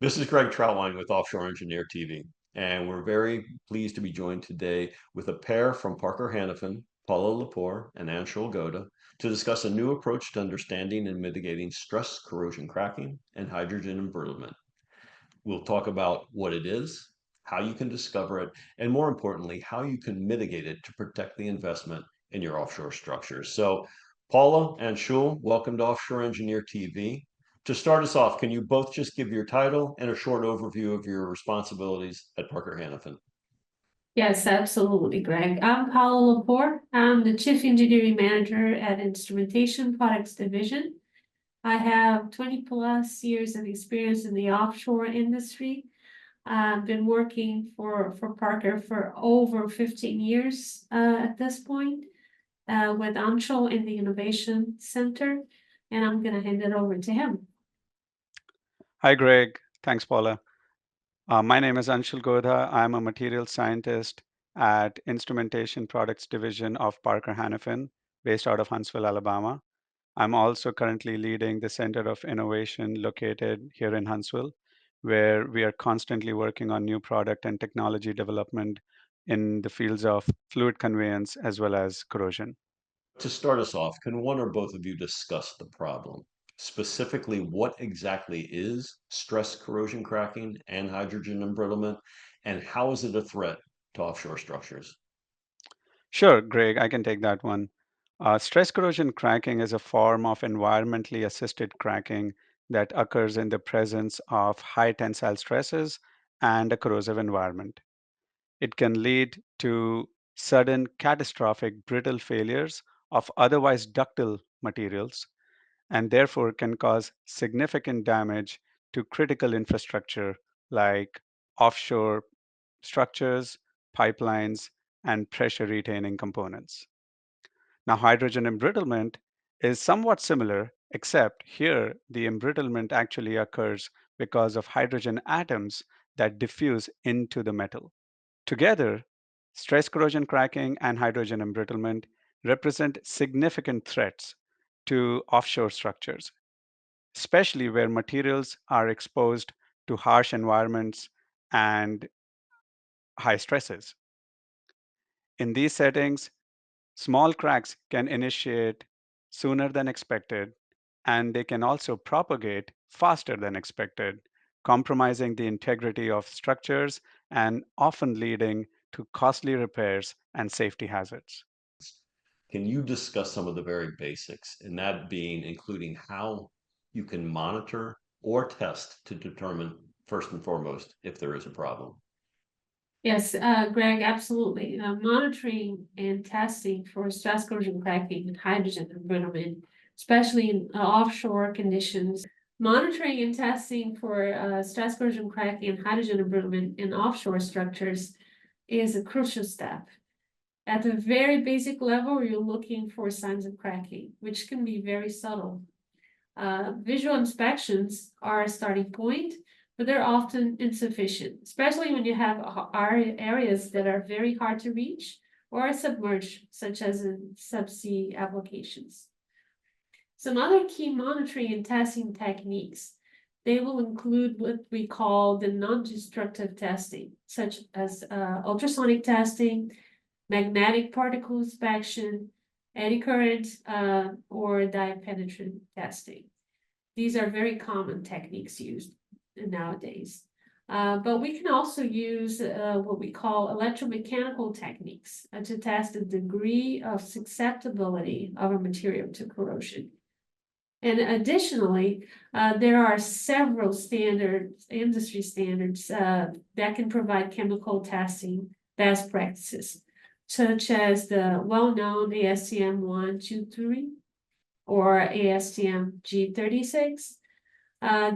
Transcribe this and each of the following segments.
This is Greg Troutline with Offshore Engineer TV, and we're very pleased to be joined today with a pair from Parker Hannifin, Paula Lepore, and Anshul Godha to discuss a new approach to understanding and mitigating stress corrosion cracking and hydrogen embrittlement. We'll talk about what it is, how you can discover it, and more importantly, how you can mitigate it to protect the investment in your offshore structures. So, Paula and Shul, welcome to Offshore Engineer TV. To start us off, can you both just give your title and a short overview of your responsibilities at Parker Hannifin? Yes, absolutely, Greg. I'm Paula Lepore. I'm the Chief Engineering Manager at Instrumentation Products Division. I have 20 plus years of experience in the offshore industry. I've been working for Parker for over 15 years at this point with Anshul in the Innovation Center, and I'm going to hand it over to him. Hi, Greg. Thanks, Paula. My name is Anshul Godha. I'm a materials scientist at Instrumentation Products Division of Parker Hannifin, based out of Huntsville, Alabama. I'm also currently leading the Center of Innovation located here in Huntsville, where we are constantly working on new product and technology development in the fields of fluid conveyance as well as corrosion. To start us off, can one or both of you discuss the problem? Specifically, what exactly is stress corrosion cracking and hydrogen embrittlement, and how is it a threat to offshore structures? Sure, Greg, I can take that one. Stress corrosion cracking is a form of environmentally assisted cracking that occurs in the presence of high tensile stresses and a corrosive environment. It can lead to sudden catastrophic brittle failures of otherwise ductile materials and therefore can cause significant damage to critical infrastructure like offshore structures, pipelines, and pressure retaining components. Now, hydrogen embrittlement is somewhat similar, except here the embrittlement actually occurs because of hydrogen atoms that diffuse into the metal. Together, stress corrosion cracking and hydrogen embrittlement represent significant threats to offshore structures, especially where materials are exposed to harsh environments and high stresses. In these settings, small cracks can initiate sooner than expected, and they can also propagate faster than expected, compromising the integrity of structures and often leading to costly repairs and safety hazards. Can you discuss some of the very basics, and that being including how you can monitor or test to determine, first and foremost, if there is a problem? Yes, Greg, absolutely. Monitoring and testing for stress corrosion cracking and hydrogen embrittlement, especially in offshore conditions. Monitoring and testing for stress corrosion cracking and hydrogen embrittlement in offshore structures is a crucial step. At the very basic level, you're looking for signs of cracking, which can be very subtle. Visual inspections are a starting point, but they're often insufficient, especially when you have areas that are very hard to reach or are submerged, such as in subsea applications. Some other key monitoring and testing techniques, they will include what we call the non-destructive testing, such as ultrasonic testing, magnetic particle inspection, eddy current, or dye penetrant testing. These are very common techniques used nowadays. But we can also use what we call electromechanical techniques to test the degree of susceptibility of a material to corrosion. And additionally, there are several standards, industry standards, that can provide chemical testing best practices, such as the well-known ASTM 123 or ASTM G36.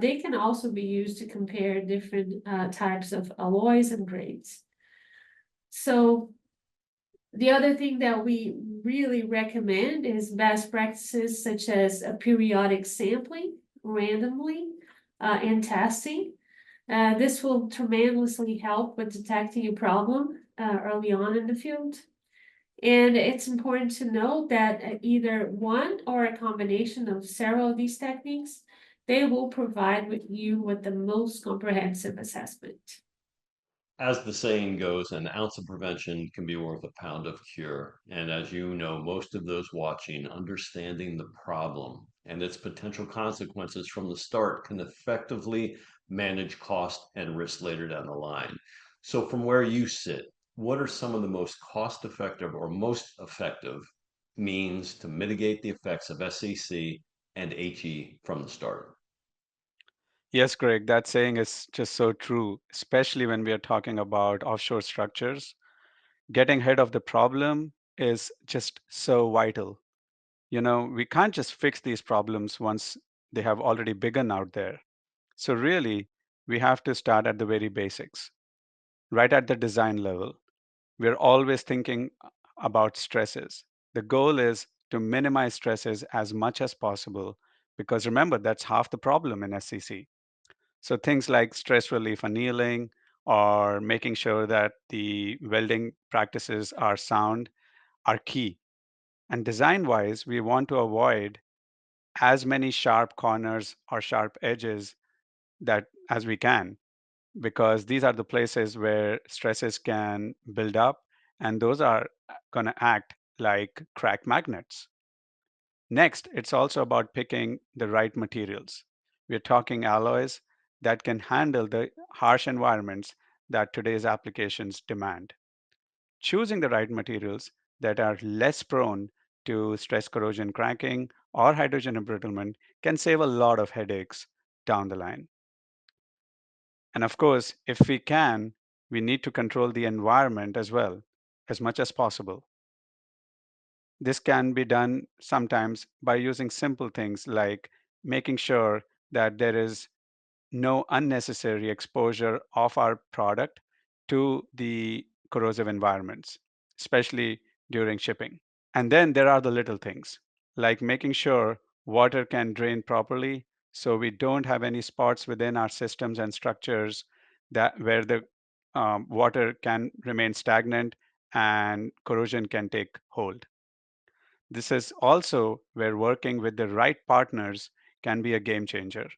They can also be used to compare different types of alloys and grades. So the other thing that we really recommend is best practices such as a periodic sampling randomly and testing. This will tremendously help with detecting a problem early on in the field. And it's important to note that either one or a combination of several of these techniques they will provide you with the most comprehensive assessment. As the saying goes, an ounce of prevention can be worth a pound of cure. And as you know, most of those watching, understanding the problem and its potential consequences from the start can effectively manage cost and risk later down the line. So, from where you sit, what are some of the most cost effective or most effective means to mitigate the effects of SCC and HE from the start? Yes, Greg, that saying is just so true, especially when we are talking about offshore structures. Getting ahead of the problem is just so vital. We can't just fix these problems once they have already begun out there. So, really, we have to start at the very basics, right at the design level. We're always thinking about stresses. The goal is to minimize stresses as much as possible because remember, that's half the problem in SCC. So things like stress relief annealing or making sure that the welding practices are sound are key. And design wise, we want to avoid as many sharp corners or sharp edges that as we can because these are the places where stresses can build up and those are going to act like crack magnets. Next, it's also about picking the right materials. We're talking alloys that can handle the harsh environments that today's applications demand. Choosing the right materials that are less prone to stress corrosion cracking or hydrogen embrittlement can save a lot of headaches down the line. And of course, if we can, we need to control the environment as well, as much as possible. This can be done sometimes by using simple things like making sure that there is no unnecessary exposure of our product to the corrosive environments, especially during shipping. And then there are the little things like making sure water can drain properly so we don't have any spots within our systems and structures that where the water can remain stagnant and corrosion can take hold. This is also where working with the right partners can be a game changer.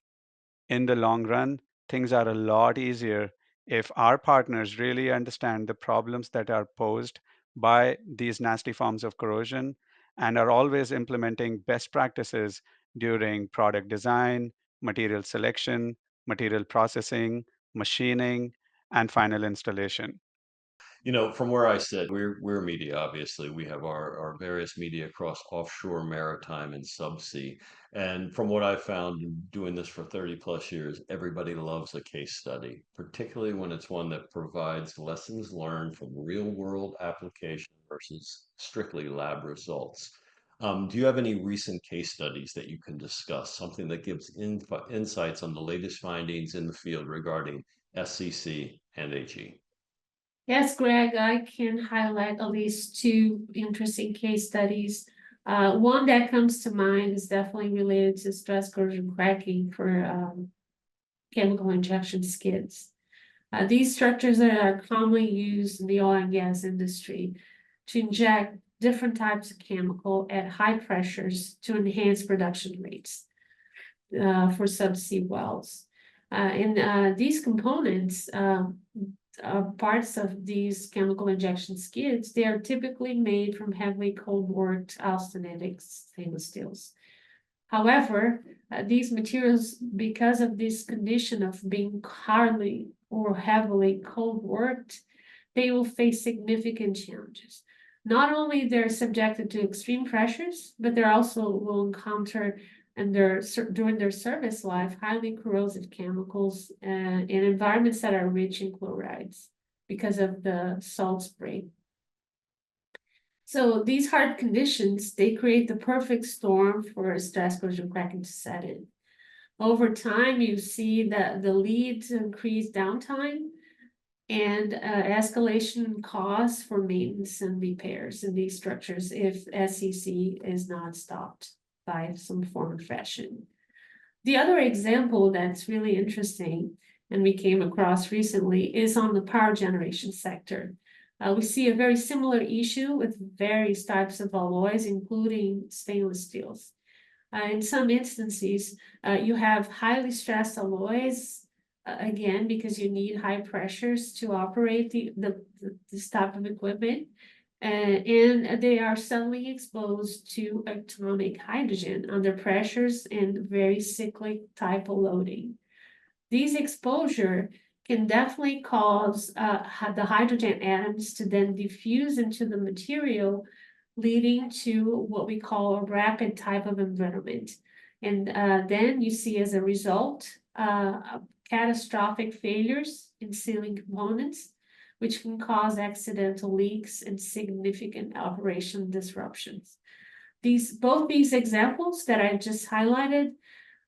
In the long run, things are a lot easier if our partners really understand the problems that are posed by these nasty forms of corrosion and are always implementing best practices during product design, material selection, material processing, machining, and final installation. From where I sit, we're media, obviously. We have our various media across offshore, maritime, and subsea. And from what I've found doing this for 30 plus years, everybody loves a case study, particularly when it's one that provides lessons learned from real world application versus strictly lab results. Do you have any recent case studies that you can discuss, something that gives insights on the latest findings in the field regarding SCC and HE? Yes, Greg, I can highlight at least two interesting case studies. One that comes to mind is definitely related to stress corrosion cracking for chemical injection skids. These structures are commonly used in the oil and gas industry to inject different types of chemical at high pressures to enhance production rates for subsea wells. And these components, parts of these chemical injection skids, they are typically made from heavily cold worked austenitic stainless steels. However, these materials, because of this condition of being hardly or heavily cold worked, they will face significant challenges. Not only they're subjected to extreme pressures, but they also will encounter during their service life highly corrosive chemicals in environments that are rich in chlorides because of the salt spray. So these hard conditions, they create the perfect storm for stress corrosion cracking to set in. Over time, you see that the lead to increased downtime and escalation in costs for maintenance and repairs in these structures if SCC is not stopped by some form of fashion. The other example that's really interesting and we came across recently is on the power generation sector. We see a very similar issue with various types of alloys, including stainless steels. In some instances, you have highly stressed alloys, again, because you need high pressures to operate this type of equipment. And they are suddenly exposed to atomic hydrogen under pressures and very cyclic type of loading. These exposure can definitely cause the hydrogen atoms to then diffuse into the material, leading to what we call a rapid type of embrittlement. And then you see as a result catastrophic failures in sealing components, which can cause accidental leaks and significant operation disruptions. Both these examples that I just highlighted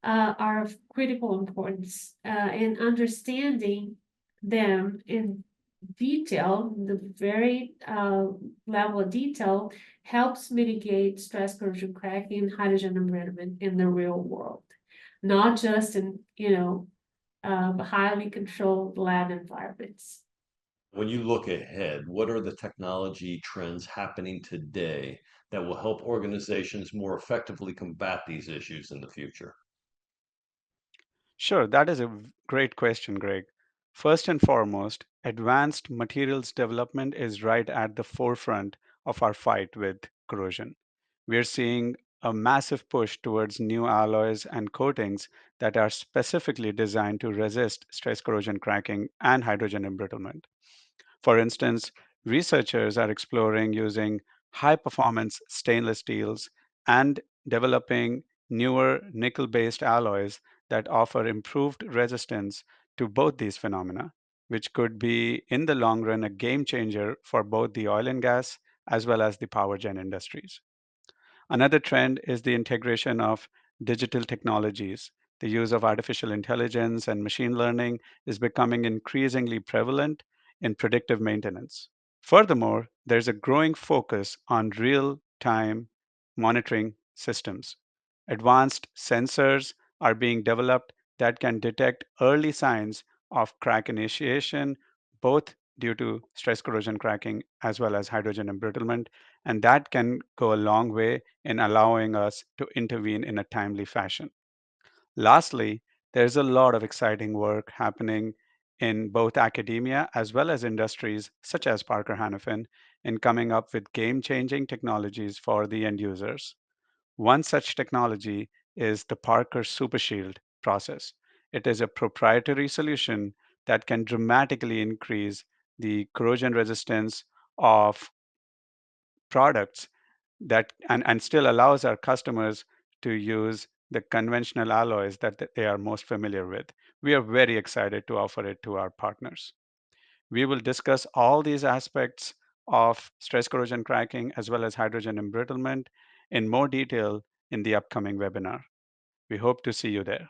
are of critical importance, and understanding them in detail, the very level of detail, helps mitigate stress corrosion cracking and hydrogen embrittlement in the real world, not just in, highly controlled lab environments. When you look ahead, what are the technology trends happening today that will help organizations more effectively combat these issues in the future? Sure, that is a great question, Greg. First and foremost, advanced materials development is right at the forefront of our fight with corrosion. We're seeing a massive push towards new alloys and coatings that are specifically designed to resist stress corrosion cracking and hydrogen embrittlement. For instance, researchers are exploring using high performance stainless steels and developing newer nickel based alloys that offer improved resistance to both these phenomena, which could be in the long run a game changer for both the oil and gas as well as the power gen industries. Another trend is the integration of digital technologies. The use of artificial intelligence and machine learning is becoming increasingly prevalent in predictive maintenance. Furthermore, there's a growing focus on real time monitoring systems. Advanced sensors are being developed that can detect early signs of crack initiation, both due to stress corrosion cracking as well as hydrogen embrittlement, and that can go a long way in allowing us to intervene in a timely fashion. Lastly, there's a lot of exciting work happening in both academia as well as industries such as Parker Hannifin in coming up with game changing technologies for the end users. One such technology is the Parker Super Shield process. It is a proprietary solution that can dramatically increase the corrosion resistance of products and still allows our customers to use the conventional alloys that they are most familiar with. We are very excited to offer it to our partners. We will discuss all these aspects of stress corrosion cracking as well as hydrogen embrittlement in more detail in the upcoming webinar. We hope to see you there.